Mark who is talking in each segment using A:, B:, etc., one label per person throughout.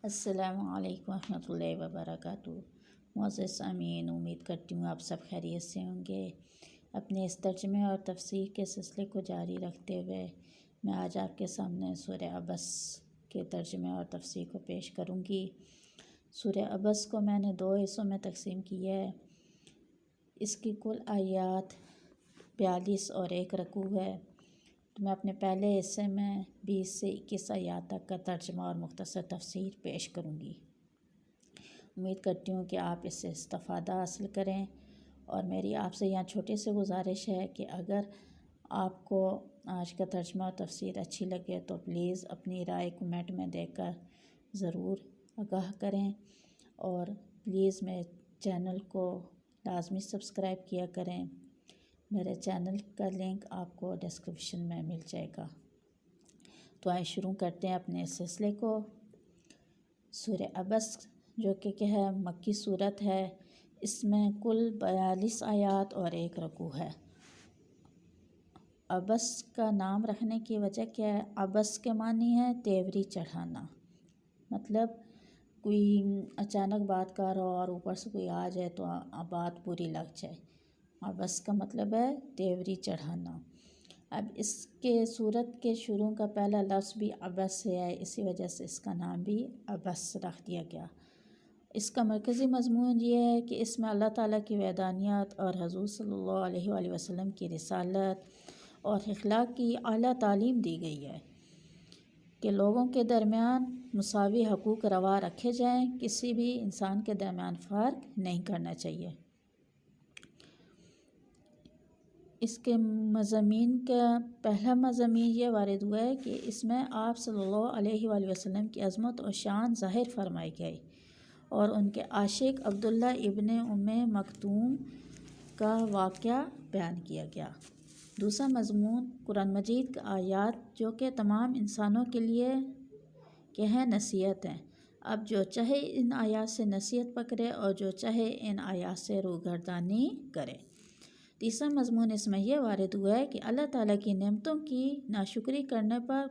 A: السلام علیکم ورحمۃ اللہ وبرکاتہ۔ معزز سامعین، امید کرتی ہوں آپ سب خیریت سے ہوں گے۔ اپنے اس ترجمے اور تفسیر کے سلسلے کو جاری رکھتے ہوئے میں آج آپ کے سامنے سورہ عبس کے ترجمے اور تفسیر کو پیش کروں گی۔ سورہ عبس کو میں نے 2 حصوں میں تقسیم کیا ہے۔ اس کی کل آیات 42 اور 1 رکوع ہے۔ تو میں اپنے پہلے حصے میں 20 سے 21 آیات تک کا ترجمہ اور مختصر تفسیر پیش کروں گی۔ امید کرتی ہوں کہ آپ اس سے استفادہ حاصل کریں، اور میری آپ سے یہاں چھوٹی سی گزارش ہے کہ اگر آپ کو آج کا ترجمہ اور تفسیر اچھی لگے تو پلیز اپنی رائے کمنٹ میں دے کر ضرور آگاہ کریں، اور پلیز میرے چینل کو لازمی سبسکرائب کیا کریں۔ میرے چینل کا لنک آپ کو ڈسکرپشن میں مل جائے گا۔ تو آئیں شروع کرتے ہیں اپنے سلسلے کو۔ سورہ عبس جو کہ ہے مکی صورت ہے، اس میں کل 42 آیات اور 1 رکوع ہے۔ عبس کا نام رکھنے کی وجہ کیا ہے؟ عبس کے معنی ہے تیوری چڑھانا، مطلب کوئی اچانک بات کر رہا ہو اور اوپر سے کوئی آ جائے تو بات بری لگ جائے۔ عبس کا مطلب ہے تیوری چڑھانا۔ اب اس کے صورت کے شروع کا پہلا لفظ بھی عبس سے ہے، اسی وجہ سے اس کا نام بھی عبس رکھ دیا گیا۔ اس کا مرکزی مضمون یہ ہے کہ اس میں اللہ تعالیٰ کی وحدانیت اور حضور صلی اللہ علیہ وآلہ وسلم کی رسالت اور اخلاق کی اعلیٰ تعلیم دی گئی ہے کہ لوگوں کے درمیان مساوی حقوق روا رکھے جائیں، کسی بھی انسان کے درمیان فرق نہیں کرنا چاہیے۔ اس کے مضامین کا پہلا مضامین یہ وارد ہوا ہے کہ اس میں آپ صلی اللہ علیہ وآلہ وسلم کی عظمت و شان ظاہر فرمائی گئی، اور ان کے عاشق عبداللہ ابن مکتوم کا واقعہ بیان کیا گیا۔ دوسرا مضمون قرآن مجید کا آیات جو کہ تمام انسانوں کے لیے ہیں نصیحت ہیں۔ اب جو چاہے ان آیات سے نصیحت پکڑے اور جو چاہے ان آیات سے روگردانی کرے۔ تیسرا مضمون اس میں یہ وارد ہوا ہے کہ اللہ تعالیٰ کی نعمتوں کی ناشکری کرنے پر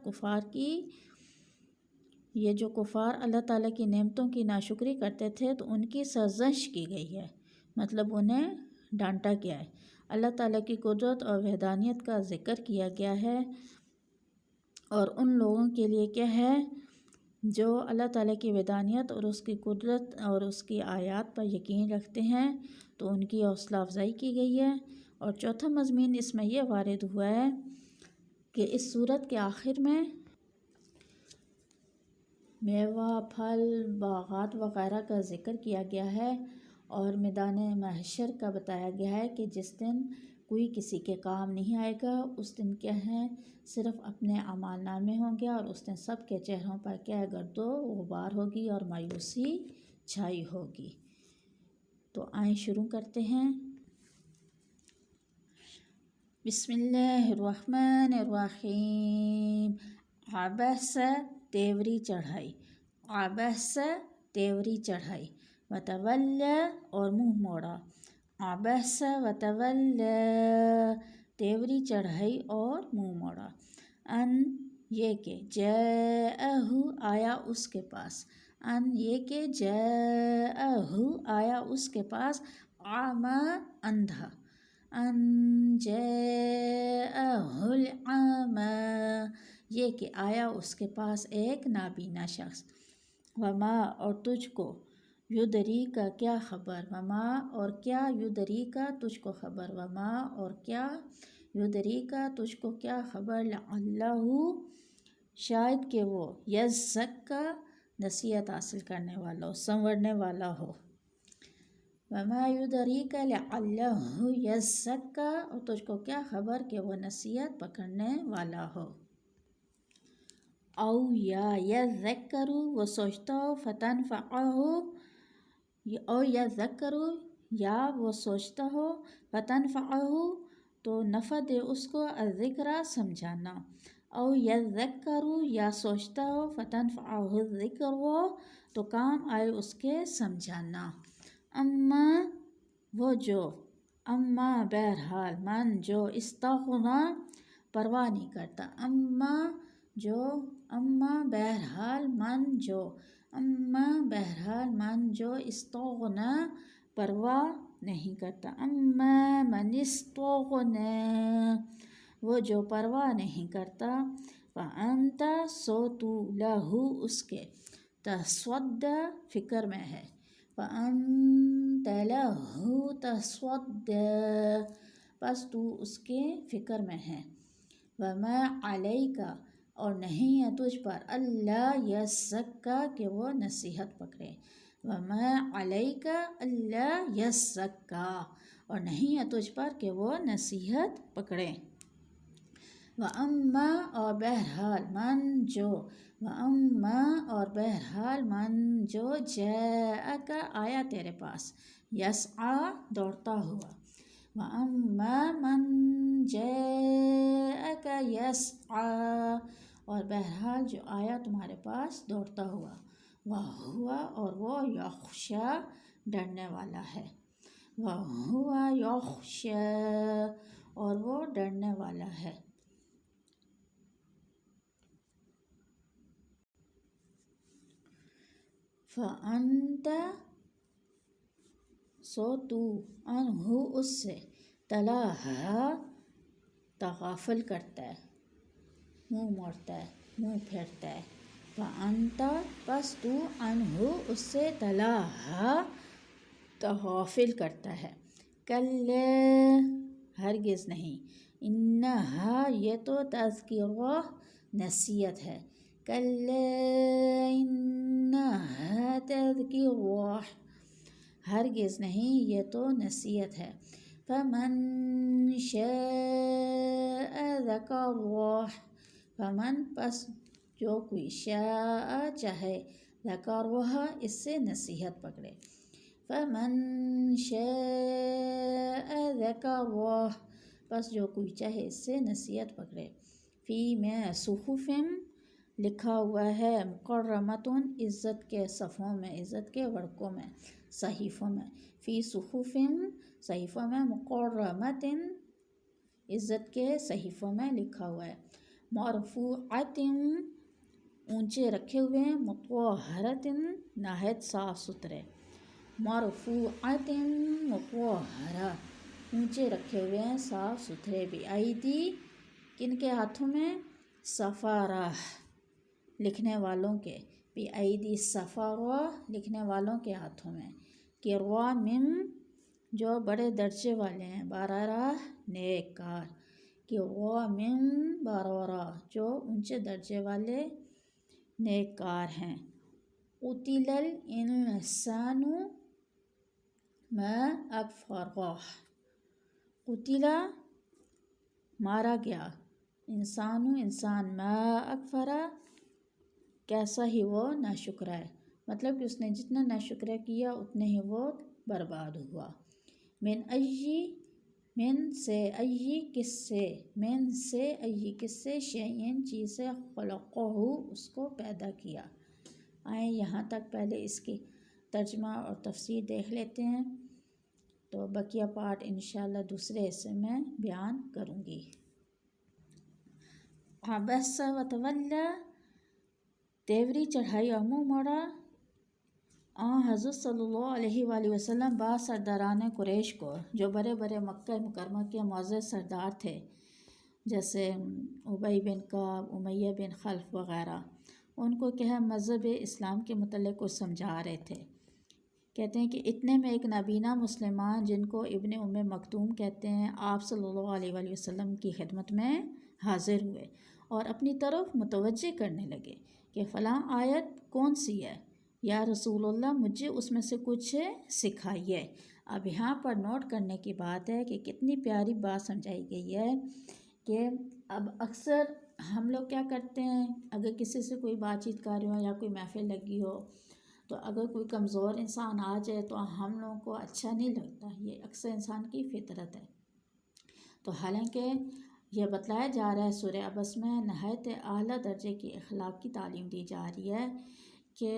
A: یہ جو کفار اللہ تعالیٰ کی نعمتوں کی ناشکری کرتے تھے تو ان کی سرزنش کی گئی ہے، مطلب انہیں ڈانٹا گیا ہے۔ اللہ تعالیٰ کی قدرت اور وحدانیت کا ذکر کیا گیا ہے، اور ان لوگوں کے لیے کیا ہے جو اللہ تعالیٰ کی وحدانیت اور اس کی قدرت اور اس کی آیات پر یقین رکھتے ہیں تو ان کی حوصلہ افزائی کی گئی ہے۔ اور چوتھا مضمون اس میں یہ وارد ہوا ہے کہ اس صورت کے آخر میں میوہ، پھل، باغات وغیرہ کا ذکر کیا گیا ہے، اور میدان محشر کا بتایا گیا ہے کہ جس دن کوئی کسی کے کام نہیں آئے گا، اس دن کیا ہے صرف اپنے اعمال نامے ہوں گے، اور اس دن سب کے چہروں پر کیا ہے گرد و غبار ہوگی اور مایوسی چھائی ہوگی۔ تو آئیں شروع کرتے ہیں۔ بسم اللہ الرحمن الرحیم۔ عبس تیوری چڑھائی، عبس تیوری چڑھائی، وتولی اور منہ موڑا، عبس وتولی تیوری چڑھائی اور منہ موڑا، ان یہ کہ جاءہ آیا اس کے پاس، ان یہ کہ جاءہ آیا اس کے پاس، اعمی اندھا، ان جاءہ الاعمی یہ کہ آیا اس کے پاس ایک نابینا شخص، وما اور تجھ کو، یدری کا کیا خبر، وما اور کیا، یدری کا تجھ کو خبر، وما اور کیا، یدری کا تجھ کو کیا خبر، لعلہ شاید کہ وہ یزکا نصیحت حاصل کرنے والا ہو، سنورنے والا ہو، وما یدریک لعلہ یزکا اور تجھ کو کیا خبر کہ وہ نصیحت پکڑنے والا ہو، او یا یذکر وہ سوچتا ہو، فتنفعہ او یذکر یا وہ سوچتا ہو، فتنفعہ تو نفع دے اس کو، الذکر سمجھانا، او یذکر یا سوچتا ہو، فتنفعہ الذکر تو کام آئے اس کے سمجھانا، اما وہ جو، اما بہرحال، من جو استغنی پرواہ نہیں کرتا، اما جو اما بہرحال من جو استغنا پرواہ نہیں کرتا، اما من استغنا وہ جو پرواہ نہیں کرتا، فانت سو تو لہو اس کے تصدی فکر میں ہے، فانت لہو تصدی پس تو اس کے فکر میں ہے، وما علیک اور نہیں ہے تجھ پر اللہ یزکا کہ وہ نصیحت پکڑے، وما علیک اللہ یزکا اور نہیں ہے تجھ پر کہ وہ نصیحت پکڑے، وَأَمَّا اور بہرحال من جو جاءک آیا تیرے پاس، یسعی دوڑتا ہوا، وَأَمَّا مَن جاءک یسعی اور بہرحال جو آیا تمہارے پاس دوڑتا ہوا، وَهُوَ اور وہ یخشی ڈرنے والا ہے، وَهُوَ یخشی اور وہ ڈرنے والا ہے، فَأَنْتَ سو تو عنہ اس سے تلاہا تغافل کرتا ہے، منہ موڑتا ہے، منہ پھیرتا ہے، فَأَنْتَ پس تو عنہ اس سے تلاہا تغافل کرتا ہے، کلا ہرگز نہیں، انہا یہ تو تذکرہ نصیحت ہے، کلا انہا تذکرہ ہرگز نہیں یہ تو نصیحت ہے، فمن شاء ذکرہ فمن پس جو کوئی شاء چاہے ذکرہ اس سے نصیحت پکڑے، فمن شاء ذکرہ پس جو کوئی چاہے اس سے نصیحت پکڑے، فی میں صحف لکھا ہوا ہے، مکرمۃ عزت کے صفوں میں، عزت کے ورقوں میں، صحیفوں میں، فی صحف صحیفوں میں، مکرمۃ عزت کے صحیفوں میں لکھا ہوا ہے، مرفوعۃ اونچے رکھے ہوئے ہیں، مطہرۃ نہایت صاف ستھرے، مرفوعۃ مطہرہ اونچے رکھے ہوئے ہیں صاف ستھرے، بِأَیْدِی کن کے ہاتھوں میں، سفارہ لکھنے والوں کے، بِأَیْدِی السفارہ لکھنے والوں کے ہاتھوں میں، کرام جو بڑے درجے والے ہیں، بررہ نیک کار، کرام بررہ جو اونچے درجے والے نیک کار ہیں، قُتِلَ الْإِنسَانُ مَا أَکْفَرَہُ قُتِلَ مارا گیا، انسان ما اکفر کیسا ہی وہ ناشکرا ہے، مطلب کہ اس نے جتنا ناشکرا کیا اتنے ہی وہ برباد ہوا، من سے کس سے شیئن چیز سے خلقہ اس کو پیدا کیا، آئیں یہاں تک پہلے اس کی ترجمہ اور تفسیر دیکھ لیتے ہیں، تو بقیہ پارٹ انشاءاللہ دوسرے حصے میں بیان کروں گی۔ عبس وتولی تیوری چڑھائی اور منہ موڑا حضرت صلی اللہ علیہ وآلہ وسلم بعض سرداران قریش کو جو بڑے بڑے مکہ مکرمہ کے معزز سردار تھے، جیسے ابی بن کعب، امیہ بن خلف وغیرہ، ان کو مذہب اسلام کے متعلق کچھ سمجھا رہے تھے، کہتے ہیں کہ اتنے میں ایک نابینا مسلمان جن کو ابن مکتوم کہتے ہیں، آپ صلی اللہ علیہ وآلہ وسلم کی خدمت میں حاضر ہوئے اور اپنی طرف متوجہ کرنے لگے کہ فلاں آیت کون سی ہے، یا رسول اللہ مجھے اس میں سے کچھ سکھائیے۔ اب یہاں پر نوٹ کرنے کی بات ہے کہ کتنی پیاری بات سمجھائی گئی ہے کہ اب اکثر ہم لوگ کیا کرتے ہیں، اگر کسی سے کوئی بات چیت کر رہے ہو یا کوئی محفل لگی ہو تو اگر کوئی کمزور انسان آ جائے تو ہم لوگوں کو اچھا نہیں لگتا، یہ اکثر انسان کی فطرت ہے، تو حالانکہ یہ بتلایا جا رہا ہے سورہ عبس میں نہایت اعلیٰ درجے کی اخلاق کی تعلیم دی جا رہی ہے کہ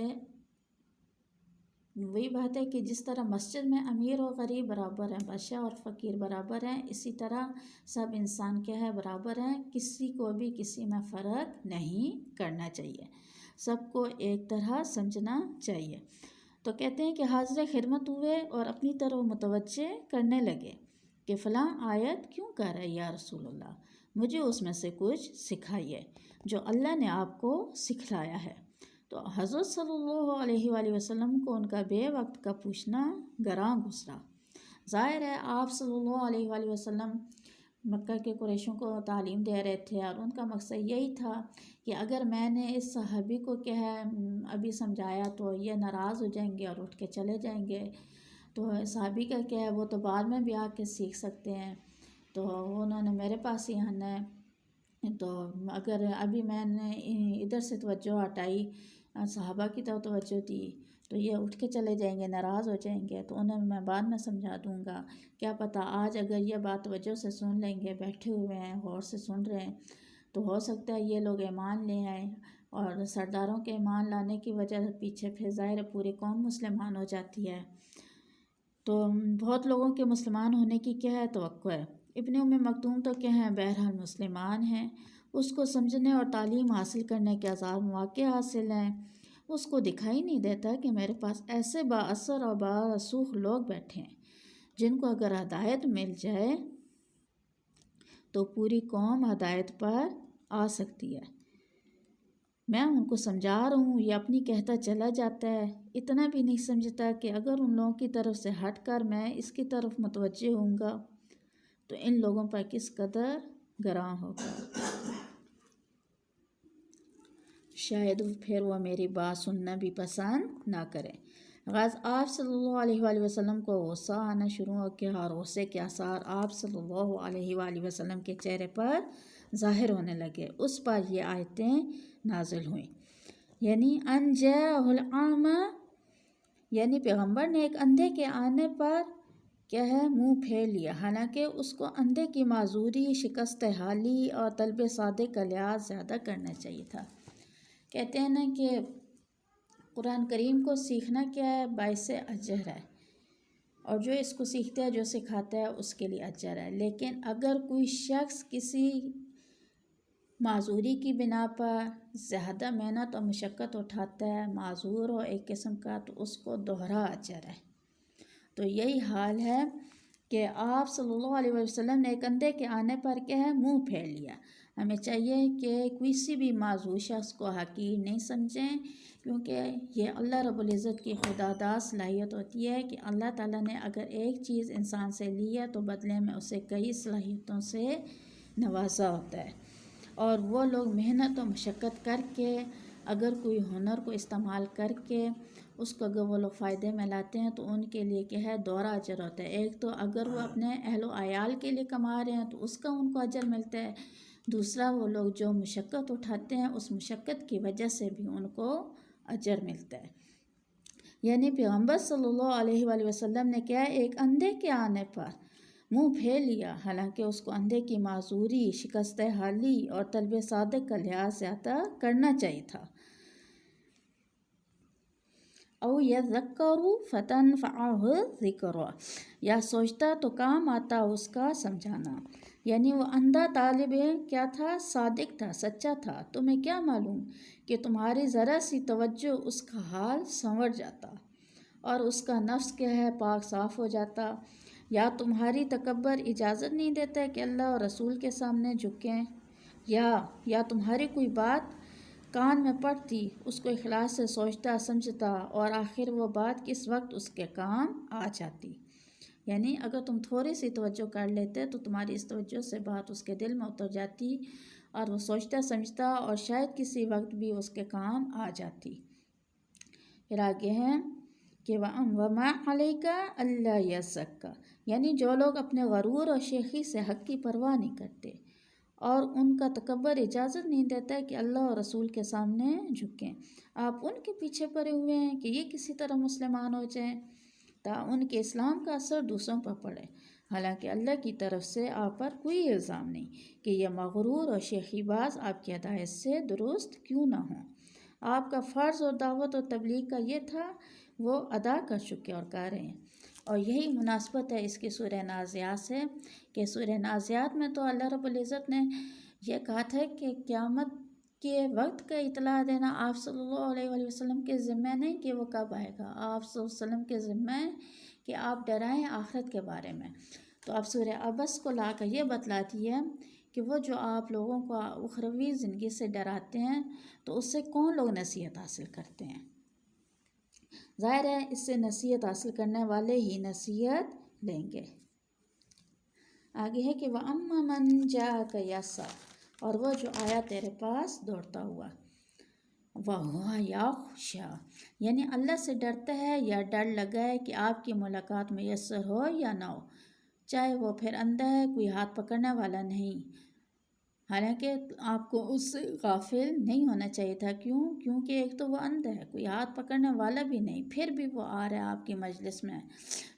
A: وہی بات ہے کہ جس طرح مسجد میں امیر و غریب برابر ہیں، بادشاہ اور فقیر برابر ہیں، اسی طرح سب انسان کیا ہے، برابر ہیں، کسی کو بھی کسی میں فرق نہیں کرنا چاہیے، سب کو ایک طرح سمجھنا چاہیے۔ تو کہتے ہیں کہ حاضر خدمت ہوئے اور اپنی طرف متوجہ کرنے لگے کہ فلاں آیت کیوں کہہ رہا ہے یا رسول اللہ، مجھے اس میں سے کچھ سکھائیے جو اللہ نے آپ کو سکھلایا ہے۔ تو حضرت صلی اللہ علیہ وآلہ وسلم کو ان کا بے وقت کا پوچھنا گراں گزرا۔ ظاہر ہے آپ صلی اللہ علیہ وآلہ وسلم مکہ کے قریشوں کو تعلیم دے رہے تھے، اور ان کا مقصد یہی تھا کہ اگر میں نے اس صحابی کو کیا ہے ابھی سمجھایا تو یہ ناراض ہو جائیں گے اور اٹھ کے چلے جائیں گے، تو صحابی کا کیا ہے وہ تو بعد میں بھی آ کے سیکھ سکتے ہیں، تو انہوں نے میرے پاس ہی آنا ہے، تو اگر ابھی میں نے ادھر سے توجہ ہٹائی، صحابہ کی طرف توجہ دی، تو یہ اٹھ کے چلے جائیں گے، ناراض ہو جائیں گے، تو انہیں میں بعد میں سمجھا دوں گا۔ کیا پتہ آج اگر یہ بات توجہ سے سن لیں گے، بیٹھے ہوئے ہیں غور سے سن رہے ہیں، تو ہو سکتا ہے یہ لوگ ایمان لے آئیں، اور سرداروں کے ایمان لانے کی وجہ سے پیچھے پھر ظاہر پوری قوم مسلمان ہو جاتی ہے، تو بہت لوگوں کے مسلمان ہونے کی کیا ہے توقع ہے۔ ابن ام مکتوم تو کیا ہیں بہرحال مسلمان ہیں، اس کو سمجھنے اور تعلیم حاصل کرنے کے آزاد مواقع حاصل ہیں، اس کو دکھائی نہیں دیتا کہ میرے پاس ایسے با اثر اور با رسوخ لوگ بیٹھے ہیں جن کو اگر ہدایت مل جائے تو پوری قوم ہدایت پر آ سکتی ہے۔ میں ان کو سمجھا رہا ہوں، یہ اپنی کہتا چلا جاتا ہے، اتنا بھی نہیں سمجھتا کہ اگر ان لوگوں کی طرف سے ہٹ کر میں اس کی طرف متوجہ ہوں گا تو ان لوگوں پر کس قدر گراں ہوگا، شاید پھر وہ میری بات سننا بھی پسند نہ کریں۔ غاز آپ صلی اللہ علیہ وآلہ وسلم کو غصہ آنا شروع ہو گیا، اور غصے کے آثار آپ صلی اللہ علیہ وآلہ وسلم کے چہرے پر ظاہر ہونے لگے۔ اس پر یہ آیتیں نازل ہوئیں، یعنی ان جاءہ الاعمی، یعنی پیغمبر نے ایک اندھے کے آنے پر کیا ہے منہ پھیر لیا، حالانکہ اس کو اندھے کی معذوری، شکست حالی اور طلب صادق کا لحاظ زیادہ کرنا چاہیے تھا۔ کہتے ہیں نا کہ قرآن کریم کو سیکھنا کیا ہے، باعث اجر ہے، اور جو اس کو سیکھتا ہے، جو سکھاتا ہے، اس کے لیے اجر ہے۔ لیکن اگر کوئی شخص کسی معذوری کی بنا پر زیادہ محنت اور مشقت اٹھاتا ہے، معذور ہو ایک قسم کا، تو اس کو دوہرا اجر ہے۔ تو یہی حال ہے کہ آپ صلی اللہ علیہ وسلم نے ایک اندھے کے آنے پر کیا ہے منہ پھیر لیا۔ ہمیں چاہیے کہ کسی بھی معذور شخص کو حقیر نہیں سمجھیں، کیونکہ یہ اللہ رب العزت کی خداداد صلاحیت ہوتی ہے کہ اللہ تعالیٰ نے اگر ایک چیز انسان سے لی ہے تو بدلے میں اسے کئی صلاحیتوں سے نوازا ہوتا ہے، اور وہ لوگ محنت و مشقت کر کے اگر کوئی ہنر کو استعمال کر کے اس کو اگر وہ لوگ فائدے میں لاتے ہیں تو ان کے لیے کیا ہے دوہرا اجر ہوتا ہے۔ ایک تو اگر وہ اپنے اہل و عیال کے لیے کما رہے ہیں تو اس کا ان کو اجر ملتا ہے، دوسرا وہ لوگ جو مشقت اٹھاتے ہیں اس مشقت کی وجہ سے بھی ان کو اجر ملتا ہے۔ یعنی پیغمبر صلی اللہ علیہ وآلہ وسلم نے کیا ایک اندھے کے آنے پر منہ پھیر لیا، حالانکہ اس کو اندھے کی معذوری، شکست حالی اور طلب صادق کا لحاظ زیادہ کرنا چاہیے تھا۔ او یذکر فتنفعہ الذکر، یا سوچتا تو کام آتا اس کا سمجھانا، یعنی وہ اندھا طالب کیا تھا، صادق تھا، سچا تھا، تمہیں کیا معلوم کہ تمہاری ذرا سی توجہ اس کا حال سنور جاتا اور اس کا نفس کیا ہے پاک صاف ہو جاتا، یا تمہاری تکبر اجازت نہیں دیتا کہ اللہ اور رسول کے سامنے جھکیں، یا تمہاری کوئی بات کان میں پڑتی، اس کو اخلاص سے سوچتا سمجھتا، اور آخر وہ بات کس وقت اس کے کام آ جاتی۔ یعنی اگر تم تھوڑی سی توجہ کر لیتے تو تمہاری اس توجہ سے بات اس کے دل میں اتر جاتی اور وہ سوچتا سمجھتا اور شاید کسی وقت بھی اس کے کام آ جاتی۔ پھر آگے ہیں کہ وَمَا عَلَيْكَ أَلَّا يَزَّكَّىٰ، یعنی جو لوگ اپنے غرور اور شیخی سے حق کی پرواہ نہیں کرتے اور ان کا تکبر اجازت نہیں دیتا کہ اللہ اور رسول کے سامنے جھکیں، آپ ان کے پیچھے پڑے ہوئے ہیں کہ یہ کسی طرح مسلمان ہو جائیں تا ان کے اسلام کا اثر دوسروں پر پڑے، حالانکہ اللہ کی طرف سے آپ پر کوئی الزام نہیں کہ یہ مغرور اور شیخی باز آپ کی ہدایت سے درست کیوں نہ ہوں۔ آپ کا فرض اور دعوت اور تبلیغ کا یہ تھا، وہ ادا کر چکے اور کر رہے ہیں۔ اور یہی مناسبت ہے اس کی سورہ نازعات سے، کہ سورہ نازعات میں تو اللہ رب العزت نے یہ کہا تھا کہ قیامت کے وقت کا اطلاع دینا آپ صلی اللہ علیہ وآلہ وسلم کے ذمہ نہیں کہ وہ کب آئے گا، آپ صلی اللہ علیہ وسلم کے ذمہ ہے کہ آپ ڈرائیں آخرت کے بارے میں۔ تو اب سورہ عبس کو لا کر یہ بتلاتی ہے کہ وہ جو آپ لوگوں کو اخروی زندگی سے ڈراتے ہیں تو اس سے کون لوگ نصیحت حاصل کرتے ہیں؟ ظاہر ہے اس سے نصیحت حاصل کرنے والے ہی نصیحت لیں گے۔ آگے ہے کہ وَأَمَّا مَنْ جَاءَكَ يَسْعَىٰ، اور وہ جو آیا تیرے پاس دوڑتا ہوا، وَهُوَ يَخْشَىٰ، یعنی اللہ سے ڈرتا ہے یا ڈر لگا ہے کہ آپ کی ملاقات میسر ہو یا نہ ہو، چاہے وہ پھر اندھا ہے، کوئی ہاتھ پکڑنے والا نہیں۔ حالانکہ آپ کو اس سے غافل نہیں ہونا چاہیے تھا، کیونکہ ایک تو وہ اندھا ہے، کوئی ہاتھ پکڑنے والا بھی نہیں، پھر بھی وہ آ رہا ہے آپ کی مجلس میں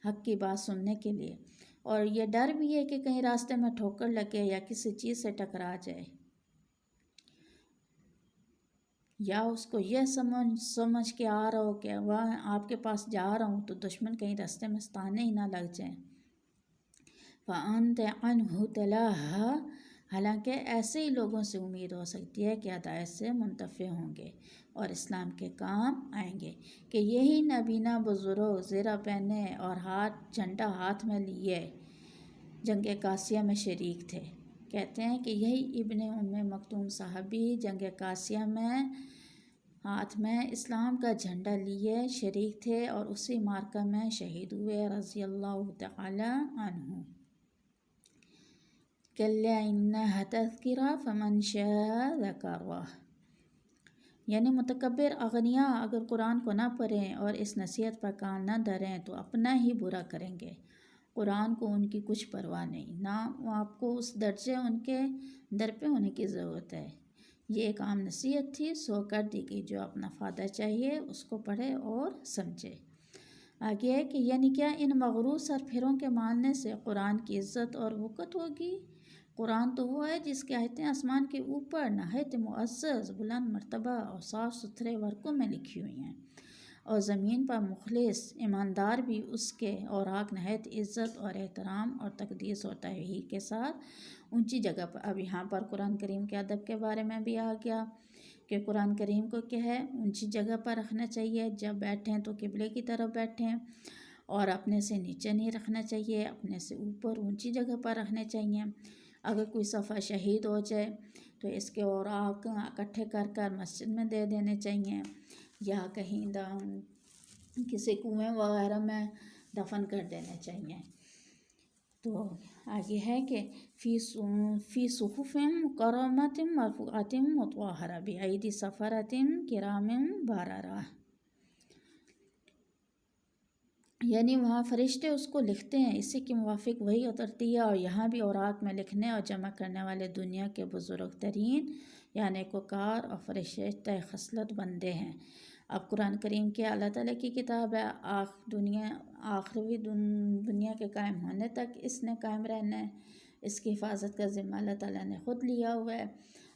A: حق کی بات سننے کے لیے، اور یہ ڈر بھی ہے کہ کہیں راستے میں ٹھوکر لگے یا کسی چیز سے ٹکرا جائے، یا اس کو یہ سمجھ کے آ رہا ہو کہ وہ آپ کے پاس جا رہا ہوں تو دشمن کہیں راستے میں ستانے ہی نہ لگ جائیں۔ فَأَنْتَ عَنْهُ تَلَاهَا، حالانکہ ایسے ہی لوگوں سے امید ہو سکتی ہے کہ ہدایت سے منتفع ہوں گے اور اسلام کے کام آئیں گے، کہ یہی نابینا بزرگ زرہ پہنے اور جھنڈا ہاتھ میں لیے جنگ قاسیہ میں شریک تھے۔ کہتے ہیں کہ یہی ابن مکتوم صحابی جنگ قاسیہ میں ہاتھ میں اسلام کا جھنڈا لیے شریک تھے اور اسی معرکہ میں شہید ہوئے رضی اللہ تعالی عنہ۔ کَلَّا إِنَّهَا تَذْکِرَةٌ فَمَنْ شَاءَ ذَکَرَہُ، یعنی متکبر اغنیاء اگر قرآن کو نہ پڑھیں اور اس نصیحت پر کان نہ دھریں تو اپنا ہی برا کریں گے۔ قرآن کو ان کی کچھ پرواہ نہیں، نہ آپ کو اس درجے ان کے در پہ ہونے کی ضرورت ہے۔ یہ ایک عام نصیحت تھی، سو کر دی گئی، جو اپنا فائدہ چاہیے اس کو پڑھے اور سمجھے۔ آگے ہے کہ یعنی کیا ان مغرور سرپھروں کے ماننے سے قرآن کی عزت اور وقت ہوگی؟ قرآن تو وہ ہے جس کی آیتیں آسمان کے اوپر نہایت معزز بلند مرتبہ اور صاف ستھرے ورقوں میں لکھی ہوئی ہیں، اور زمین پر مخلص ایماندار بھی اس کے اوراق نہایت عزت اور احترام اور تقدیس اور توحید کے ساتھ اونچی جگہ پر۔ اب یہاں پر قرآن کریم کے ادب کے بارے میں بھی آ گیا کہ قرآن کریم کو کیا ہے، اونچی جگہ پر رکھنا چاہیے، جب بیٹھیں تو قبلے کی طرف بیٹھیں، اور اپنے سے نیچے نہیں رکھنا چاہیے، اپنے سے اوپر اونچی جگہ پر رکھنے چاہیے۔ اگر کوئی صفحہ شہید ہو جائے تو اس کے اوراق اکٹھے کر کر مسجد میں دے دینے چاہیے، یا کہیں کسی کنویں وغیرہ میں دفن کر دینے چاہیے۔ تو آگے ہے کہ فی صحف مکرمۃ مرفوعۃ مطہرۃ بأیدی سفرۃ کرام بررہ، یعنی وہاں فرشتے اس کو لکھتے ہیں، اسی کے موافق وہی اترتی ہے، اور یہاں بھی اوراق میں لکھنے اور جمع کرنے والے دنیا کے بزرگ ترین یا نیکوکار اور فرشتہ خصلت بندے ہیں۔ اب قرآن کریم کے اللہ تعالیٰ کی کتاب ہے، آخری دنیا کے قائم ہونے تک اس نے قائم رہنا ہے، اس کی حفاظت کا ذمہ اللہ تعالیٰ نے خود لیا ہوا ہے۔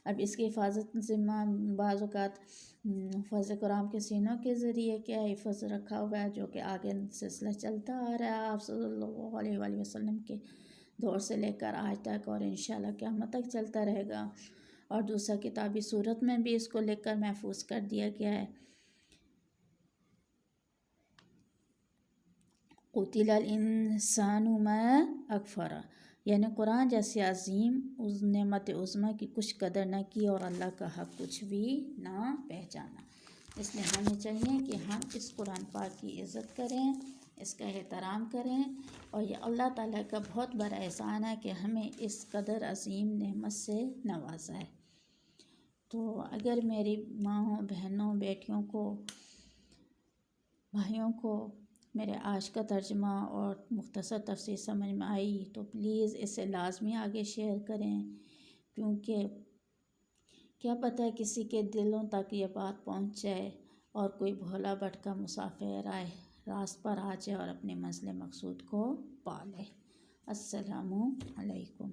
A: اب اس کی حفاظت ذمہ بعض اوقات حفظ قرآن کے سینوں کے ذریعے کیا حفظ رکھا ہوا ہے، جو کہ آگے سلسلہ چلتا آ رہا ہے آپ صلی اللہ علیہ وآلہ وسلم کے دور سے لے کر آج تک، اور انشاءاللہ قیامت تک چلتا رہے گا۔ اور دوسرا کتابی صورت میں بھی اس کو لکھ کر محفوظ کر دیا گیا ہے۔ قتل الانسان ما اکفرہ، یعنی قرآن جیسی عظیم اس نعمت عظمیٰ کی کچھ قدر نہ کی اور اللہ کا حق کچھ بھی نہ پہچانا۔ اس لیے ہمیں چاہیے کہ ہم اس قرآن پاک کی عزت کریں، اس کا احترام کریں، اور یہ اللہ تعالیٰ کا بہت بڑا احسان ہے کہ ہمیں اس قدر عظیم نعمت سے نوازا ہے۔ تو اگر میری ماں، بہنوں، بیٹیوں کو، بھائیوں کو میرے آج کا ترجمہ اور مختصر تفسیر سمجھ میں آئی تو پلیز اسے لازمی آگے شیئر کریں، کیونکہ کیا پتہ کسی کے دلوں تک یہ بات پہنچ جائے اور کوئی بھولا بھٹکا مسافر راست پر آ جائے اور اپنی منزل مقصود کو پا لے۔ السلام علیکم۔